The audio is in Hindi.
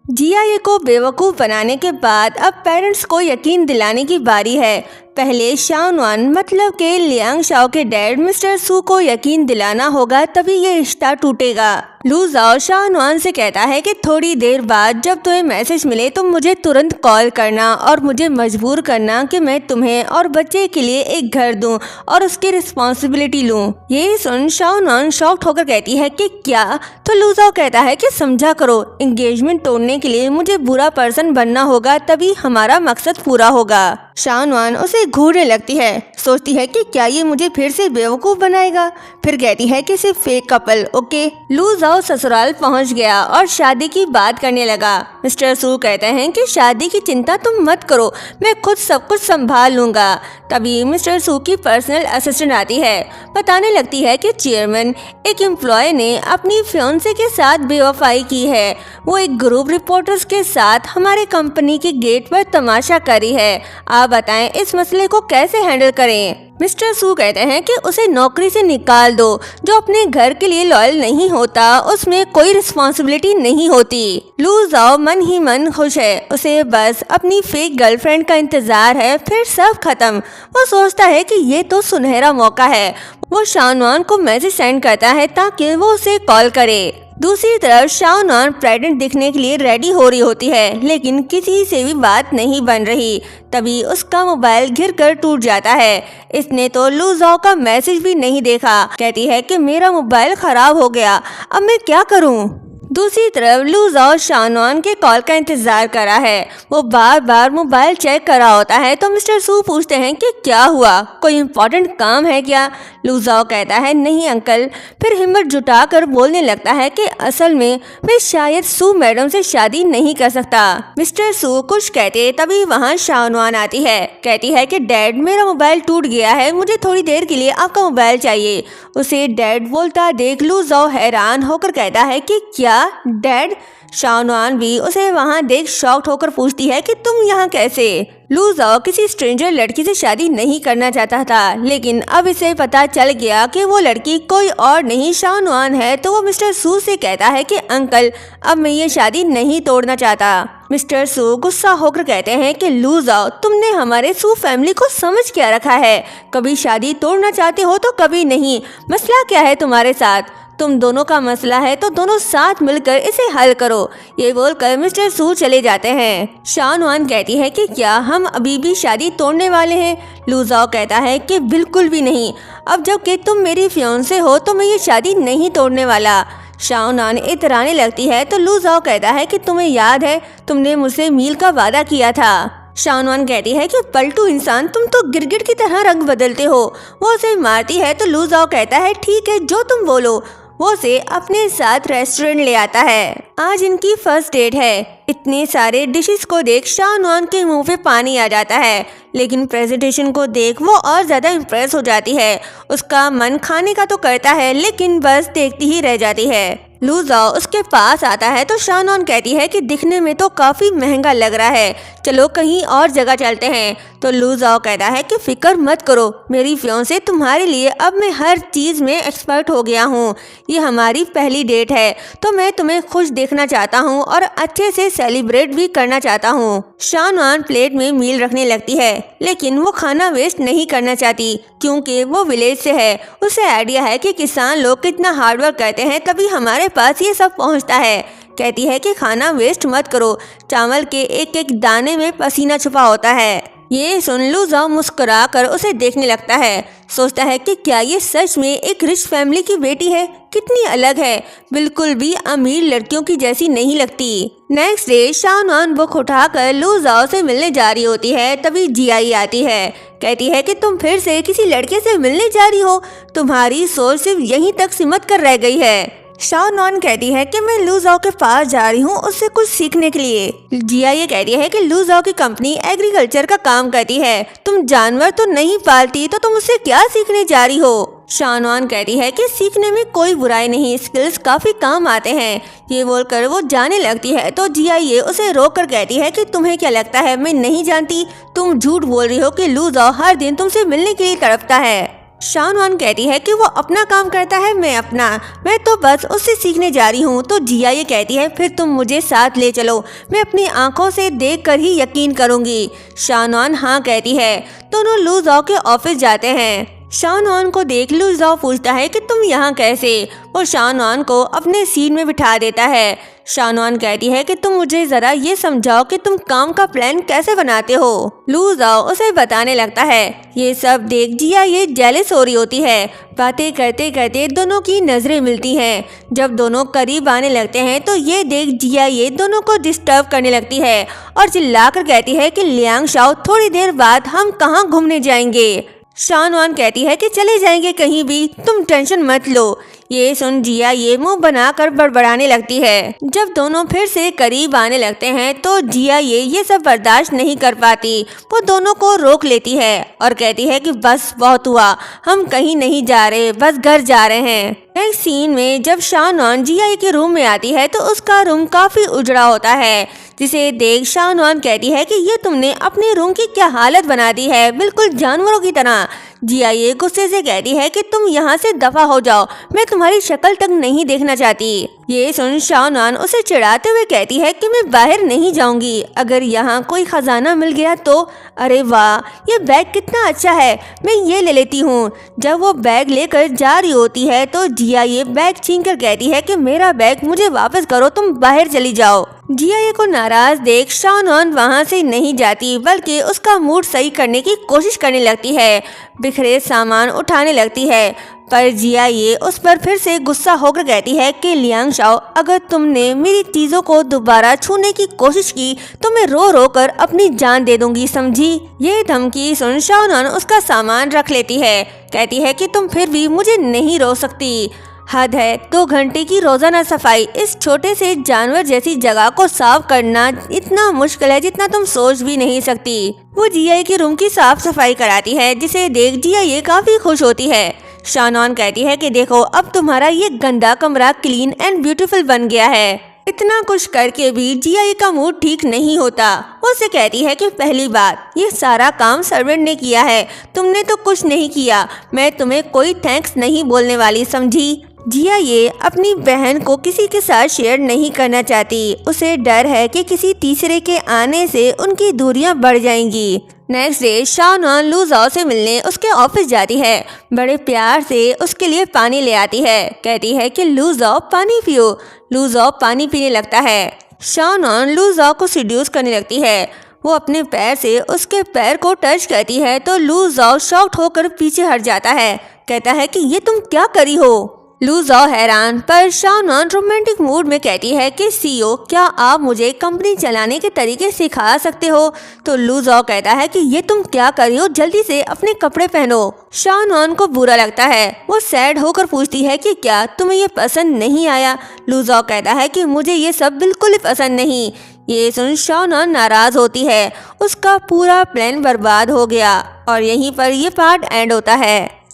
जिया को बेवकूफ़ बनाने के बाद अब पेरेंट्स को यकीन दिलाने की बारी है। पहले शाओनवान मतलब के लियांग शाओ के डैड मिस्टर सू को यकीन दिलाना होगा, तभी ये रिश्ता टूटेगा। लू जाओ शाओनवान से कहता है कि थोड़ी देर बाद जब तुम्हें मैसेज मिले तो मुझे तुरंत कॉल करना और मुझे मजबूर करना कि मैं तुम्हें और बच्चे के लिए एक घर दूं और उसकी रिस्पॉन्सिबिलिटी लूं। ये सुन शाओनवान शॉक्ड होकर कहती है कि क्या? तो लू जाओ कहता है कि समझा करो, एंगेजमेंट तोड़ने के लिए मुझे बुरा पर्सन बनना होगा, तभी हमारा मकसद पूरा होगा। शाओनवान उसे घूरने लगती है, सोचती है कि क्या ये मुझे फिर से बेवकूफ़ बनाएगा। फिर कहती है कि सिर्फ फेक कपल ओके। लू जाओ ससुराल पहुंच गया और शादी की बात करने लगा। मिस्टर सू कहते हैं कि शादी की चिंता तुम मत करो, मैं खुद सब कुछ संभाल लूंगा। तभी मिस्टर सू की पर्सनल असिस्टेंट आती है, बताने लगती है कि चेयरमैन एक एम्प्लॉय ने अपनी फियांसे के साथ बेवफाई की है। वो एक ग्रुप रिपोर्टर्स के साथ हमारे कंपनी के गेट पर तमाशा करी है। आप बताएं इस मसले को कैसे हैंडल करें। मिस्टर सू कहते हैं कि उसे नौकरी से निकाल दो, जो अपने घर के लिए लॉयल नहीं होता उसमें कोई रिस्पॉन्सिबिलिटी नहीं होती। लू जाओ मन ही मन खुश है, उसे बस अपनी फेक गर्लफ्रेंड का इंतजार है, फिर सब खत्म। वो सोचता है कि ये तो सुनहरा मौका है। वो शाओनवान को मैसेज सेंड करता है ताकि वो उसे कॉल करे। दूसरी तरफ शाओनवान प्रेग्नेंट दिखने के लिए रेडी हो रही होती है, लेकिन किसी से भी बात नहीं बन रही। तभी उसका मोबाइल गिरकर टूट जाता है। इसने तो लू जाओ का मैसेज भी नहीं देखा। कहती है कि मेरा मोबाइल खराब हो गया, अब मैं क्या करूं? दूसरी तरफ लू जाओ शाओनवान के कॉल का इंतजार कर रहा है। वो बार बार मोबाइल चेक कर रहा होता है तो मिस्टर सू पूछते हैं कि क्या हुआ, कोई इम्पोर्टेंट काम है क्या? लू जाओ कहता है नहीं अंकल। फिर हिम्मत जुटाकर बोलने लगता है कि असल में मैं शायद सू मैडम से शादी नहीं कर सकता। मिस्टर सू कुछ कहते तभी वहाँ शाओनवान आती है, कहती है कि डैड मेरा मोबाइल टूट गया है, मुझे थोड़ी देर के लिए आपका मोबाइल चाहिए। उसे डैड बोलता देख लू जाओ हैरान होकर कहता है कि क्या डैड? शाओनवान भी उसे वहां देख शॉक्ड होकर पूछती है कि तुम यहाँ कैसे? लू जाओ किसी स्ट्रेंजर लड़की से शादी नहीं करना चाहता था, लेकिन अब इसे पता चल गया कि वो लड़की कोई और नहीं शाओनवान है। तो वो मिस्टर सू से कहता है कि अंकल अब मैं ये शादी नहीं तोड़ना चाहता। मिस्टर सू गुस्सा होकर कहते हैं कि लू जाओ तुमने हमारे सू फैमिली को समझ क्या रखा है? कभी शादी तोड़ना चाहते हो तो कभी नहीं। मसला क्या है तुम्हारे साथ? तुम दोनों का मसला है तो दोनों साथ मिलकर इसे हल करो। ये बोलकर मिस्टर सू चले जाते हैं। शाओनवान कहती है कि क्या हम अभी भी शादी तोड़ने वाले हैं? लू जाओ कहता है कि बिल्कुल भी नहीं, अब जबकि तुम मेरी फियांसे हो तो मैं ये शादी नहीं तोड़ने वाला। शाओनवान इतराने लगती है तो लू जाओ कहता है कि तुम्हें याद है तुमने मुझसे मील का वादा किया था। शाओनवान कहती है कि पलटू इंसान तुम तो गिरगिट की तरह रंग बदलते हो। वो उसे मारती है तो लू जाओ कहता है ठीक है जो तुम बोलो। वो उसे अपने साथ रेस्टोरेंट ले आता है। आज इनकी फर्स्ट डेट है। इतने सारे डिशेस को देख शाओनवान के मुंह पे पानी आ जाता है, लेकिन प्रेजेंटेशन को देख वो और ज़्यादा इम्प्रेस हो जाती है। उसका मन खाने का तो करता है लेकिन बस देखती ही रह जाती है। लू जाओ उसके पास आता है तो शाओनवान कहती है कि दिखने में तो काफ़ी महंगा लग रहा है, चलो कहीं और जगह चलते हैं। तो लू जाओ कहता है कि फिक्र मत करो, मेरी फियांसे तुम्हारे लिए अब मैं हर चीज़ में एक्सपर्ट हो गया हूँ। ये हमारी पहली डेट है तो मैं तुम्हें खुश देखना चाहता हूँ और अच्छे से सेलिब्रेट भी करना चाहता हूँ। शाओनवान प्लेट में मील रखने लगती है, लेकिन वो खाना वेस्ट नहीं करना चाहती क्योंकि वो विलेज से है। उसे आइडिया है कि किसान लोग कितना हार्डवर्क करते हैं, तभी हमारे पास ये सब पहुंचता है। कहती है कि खाना वेस्ट मत करो, चावल के एक एक दाने में पसीना छुपा होता है। ये सुन लू जाओ मुस्कुरा कर उसे देखने लगता है, सोचता है कि क्या ये सच में एक रिच फैमिली की बेटी है? कितनी अलग है, बिल्कुल भी अमीर लड़कियों की जैसी नहीं लगती। नेक्स्ट डे शाओनवान बुक उठाकर लू जाओ से मिलने जा रही होती है, तभी जियाई आती है। कहती है कि तुम फिर से किसी लड़के से मिलने जा रही हो, तुम्हारी सोच सिर्फ यहीं तक सिमट कर रह गई है। शाओनवान कहती है कि मैं लू जाओ के पास जा रही हूँ उससे कुछ सीखने के लिए। जिया ये कहती है कि लू जाओ की कंपनी एग्रीकल्चर का काम करती है, तुम जानवर तो नहीं पालती तो तुम उससे क्या सीखने जा रही हो? शाओनवान कहती है कि सीखने में कोई बुराई नहीं, स्किल्स काफी काम आते हैं। ये बोलकर वो जाने लगती है तो जिया ये उसे रोक कर कहती है कि तुम्हें क्या लगता है मैं नहीं जानती? तुम झूठ बोल रही हो कि लू जाओ हर दिन तुमसे मिलने के लिए तड़पता है। शानवान कहती है कि वो अपना काम करता है, मैं तो बस उससे सीखने जा रही हूँ। तो जिया ये कहती है फिर तुम मुझे साथ ले चलो, मैं अपनी आंखों से देखकर ही यकीन करूँगी। शानवान हाँ कहती है। दोनों लू ज़ाओ के ऑफिस जाते हैं। शानवान को देख लू ज़ाओ पूछता है कि तुम यहाँ कैसे। वो शानवान को अपने सीट में बिठा देता है। शानवान कहती है कि तुम मुझे जरा ये समझाओ कि तुम काम का प्लान कैसे बनाते हो। लू ज़ाओ उसे बताने लगता है। ये सब देख जिया ये जेलस हो रही होती है। बातें करते करते दोनों की नजरें मिलती हैं। जब दोनों करीब आने लगते हैं तो ये देख जिया ये दोनों को डिस्टर्ब करने लगती है और चिल्लाकर कहती है कि लियांग शाओ थोड़ी देर बाद हम कहाँ घूमने जाएंगे। शानवान कहती है कि चले जाएंगे कहीं भी, तुम टेंशन मत लो। ये सुन जिया ये मुंह बनाकर बड़बड़ाने लगती है। जब दोनों फिर से करीब आने लगते हैं तो जिया ये सब बर्दाश्त नहीं कर पाती। वो दोनों को रोक लेती है और कहती है कि बस बहुत हुआ, हम कहीं नहीं जा रहे, बस घर जा रहे हैं। नेक्स्ट सीन में जब शानवान जिया के रूम में आती है तो उसका रूम काफी उजड़ा होता है, जिसे देख शानवान कहती है कि ये तुमने अपने रूम की क्या हालत बना दी है, बिल्कुल जानवरों की तरह। जिया ये गुस्से से कहती है कि तुम यहाँ से दफा हो जाओ, मैं तुम्हारी शक्ल तक नहीं देखना चाहती। ये सुन शानवान उसे चिढ़ाते हुए कहती है कि मैं बाहर नहीं जाऊंगी, अगर यहाँ कोई खजाना मिल गया तो। अरे वाह, ये बैग कितना अच्छा है, मैं ये ले लेती हूँ। जब वो बैग लेकर जा रही होती है तो जिया ये बैग छीनकर कहती है कि मेरा बैग मुझे वापस करो, तुम बाहर चली जाओ। जिया ये को नाराज देख शानवान वहाँ से नहीं जाती, बल्कि उसका मूड सही करने की कोशिश करने लगती है। बिखरे सामान उठाने लगती है, पर जिया ये उस पर फिर से गुस्सा होकर कहती है कि लियांग शाओ, अगर तुमने मेरी चीजों को दोबारा छूने की कोशिश की तो मैं रो रो कर अपनी जान दे दूंगी, समझी। ये धमकी सुन शानवान उसका सामान रख लेती है। कहती है कि तुम फिर भी मुझे नहीं रोक सकती, हद है। 2 घंटे की रोजाना सफाई, इस छोटे से जानवर जैसी जगह को साफ करना इतना मुश्किल है जितना तुम सोच भी नहीं सकती। वो जिया के रूम की साफ सफाई कराती है, जिसे देख जिया ये काफी खुश होती है। शानवान कहती है कि देखो अब तुम्हारा ये गंदा कमरा क्लीन एंड ब्यूटीफुल बन गया है। इतना कुछ करके भी जिया का मूड ठीक नहीं होता। वो उसे कहती है कि पहली बात, ये सारा काम सर्वेंट ने किया है, तुमने तो कुछ नहीं किया। मैं तुम्हें कोई थैंक्स नहीं बोलने वाली, समझी। जिया ये अपनी बहन को किसी के साथ शेयर नहीं करना चाहती। उसे डर है कि किसी तीसरे के आने से उनकी दूरियां बढ़ जाएंगी। नेक्स्ट डे शानवान लू ज़ाओ से मिलने उसके ऑफिस जाती है। बड़े प्यार से उसके लिए पानी ले आती है। कहती है कि लू ज़ाओ पानी पियो। लू ज़ाओ पानी पीने लगता है। शानवान लू ज़ाओ को सीड्यूस करने लगती है। वो अपने पैर से उसके पैर को टच करती है तो लू ज़ाओ शॉक्ड होकर पीछे हट जाता है। कहता है कि ये तुम क्या करी हो। लू ज़ाओ हैरान, पर शानवान रोमांटिक मूड में कहती है कि सीईओ, क्या आप मुझे कंपनी चलाने के तरीके सिखा सकते हो। तो लू ज़ाओ कहता है कि ये तुम क्या कर रही हो, जल्दी से अपने कपड़े पहनो। शानवान को बुरा लगता है। वो सैड होकर पूछती है कि क्या तुम्हें ये पसंद नहीं आया। लू ज़ाओ कहता है कि मुझे ये सब बिल्कुल ही पसंद नहीं। ये सुन शानवान नाराज होती है। उसका पूरा प्लान बर्बाद हो गया और यहीं पर ये पार्ट एंड होता है।